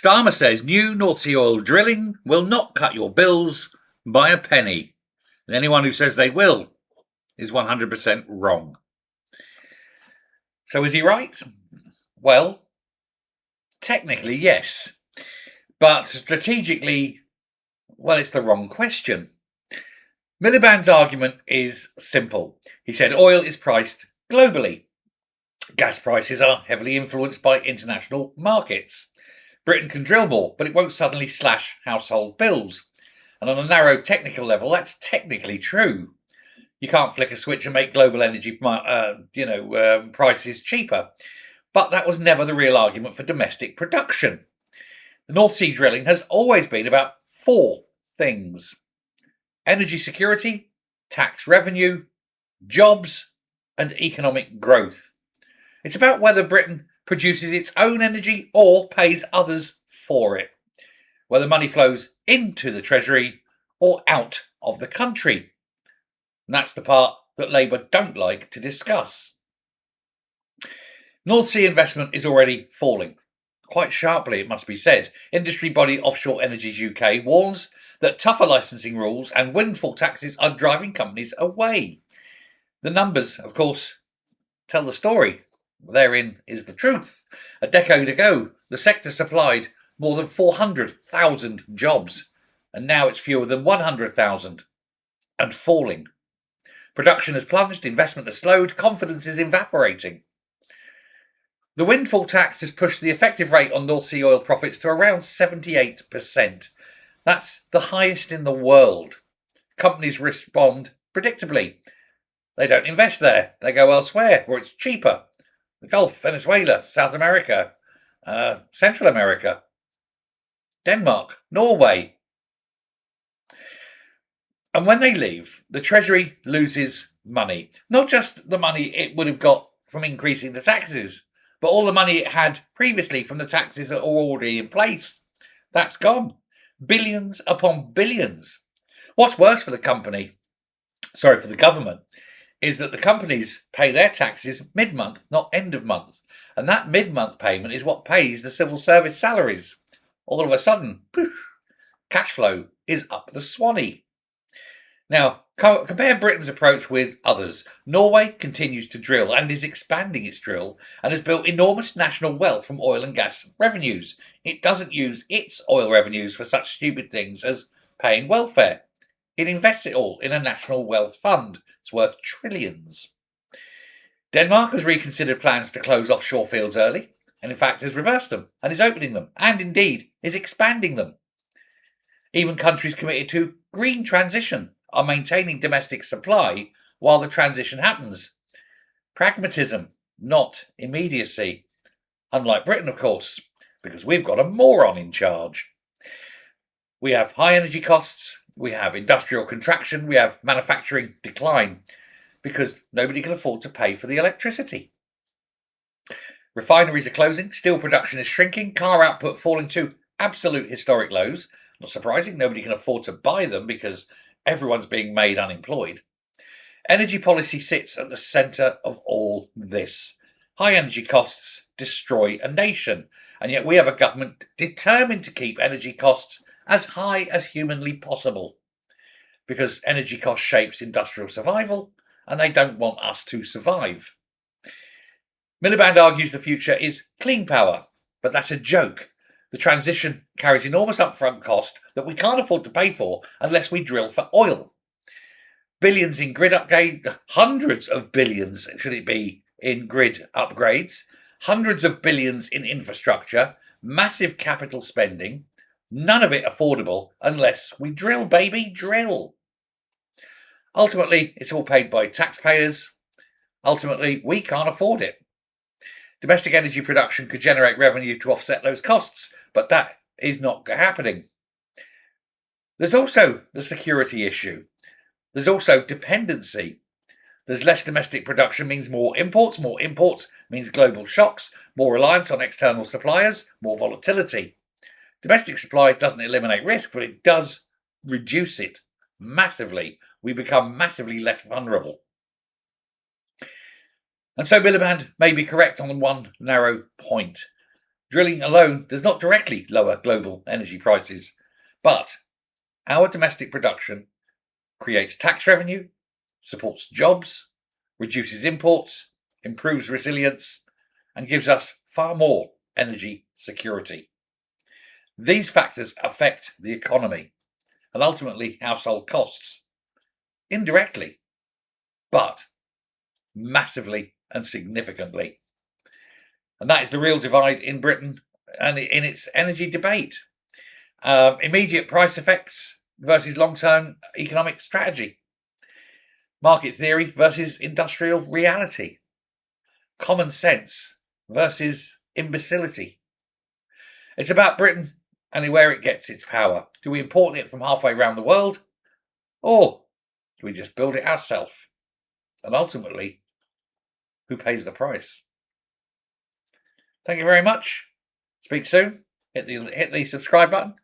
Starmer says new North Sea oil drilling will not cut your bills by a penny. And anyone who says they will is 100% wrong. So is he right? Well, technically, yes. But strategically, well, it's the wrong question. Miliband's argument is simple. He said oil is priced globally. Gas prices are heavily influenced by international markets. Britain can drill more, but it won't suddenly slash household bills. And on a narrow technical level, that's technically true. You can't flick a switch and make global energy prices cheaper. But that was never the real argument for domestic production. The North Sea drilling has always been about four things: energy security, tax revenue, jobs, and economic growth. It's about whether Britain produces its own energy or pays others for it, whether money flows into the Treasury or out of the country. And that's the part that Labour don't like to discuss. North Sea investment is already falling. Quite sharply, it must be said. Industry body Offshore Energies UK warns that tougher licensing rules and windfall taxes are driving companies away. The numbers, of course, tell the story. Therein is the truth. A decade ago, the sector supplied more than 400,000 jobs, and now it's fewer than 100,000 and falling. Production has plunged, investment has slowed, confidence is evaporating. The windfall tax has pushed the effective rate on North Sea oil profits to around 78%. That's the highest in the world. Companies respond predictably. They don't invest there. They go elsewhere where it's cheaper. The Gulf, Venezuela, South America, Central America, Denmark, Norway. And when they leave, the Treasury loses money. Not just the money it would have got from increasing the taxes, but all the money it had previously from the taxes that are already in place. That's gone. Billions upon billions. What's worse for the government, is that the companies pay their taxes mid-month, not end of month. And that mid-month payment is what pays the civil service salaries. All of a sudden, poof, cash flow is up the swanny. Now, compare Britain's approach with others. Norway continues to drill and is expanding its drill and has built enormous national wealth from oil and gas revenues. It doesn't use its oil revenues for such stupid things as paying welfare. It invests it all in a national wealth fund. It's worth trillions. Denmark has reconsidered plans to close offshore fields early, and in fact has reversed them and is opening them, and indeed is expanding them. Even countries committed to green transition are maintaining domestic supply while the transition happens. Pragmatism, not immediacy. Unlike Britain, of course, because we've got a moron in charge. We have high energy costs, we have industrial contraction, we have manufacturing decline, because nobody can afford to pay for the electricity. Refineries are closing, steel production is shrinking, car output falling to absolute historic lows. Not surprising, nobody can afford to buy them because everyone's being made unemployed. Energy policy sits at the centre of all this. High energy costs destroy a nation, and yet we have a government determined to keep energy costs as high as humanly possible, because energy cost shapes industrial survival, and they don't want us to survive. Miliband argues the future is clean power, but that's a joke. The transition carries enormous upfront cost that we can't afford to pay for unless we drill for oil. Billions in grid upgrade, hundreds of billions should it be in grid upgrades, hundreds of billions in infrastructure, massive capital spending, none of it affordable unless we drill, baby, drill. Ultimately, it's all paid by taxpayers. Ultimately, we can't afford it. Domestic energy production could generate revenue to offset those costs, but that is not happening. There's also the security issue. There's also dependency. There's less domestic production means more imports means global shocks, more reliance on external suppliers, more volatility. Domestic supply doesn't eliminate risk, but it does reduce it massively. We become massively less vulnerable. And so Miliband may be correct on one narrow point. Drilling alone does not directly lower global energy prices, but our domestic production creates tax revenue, supports jobs, reduces imports, improves resilience, and gives us far more energy security. These factors affect the economy and ultimately household costs indirectly, but massively and significantly. And that is the real divide in Britain and in its energy debate. Immediate price effects versus long term economic strategy, market theory versus industrial reality, common sense versus imbecility. It's about Britain and where it gets its power. Do we import it from halfway around the world, or do we just build it ourselves? And ultimately, who pays the price? Thank you very much. Speak soon. Hit the subscribe button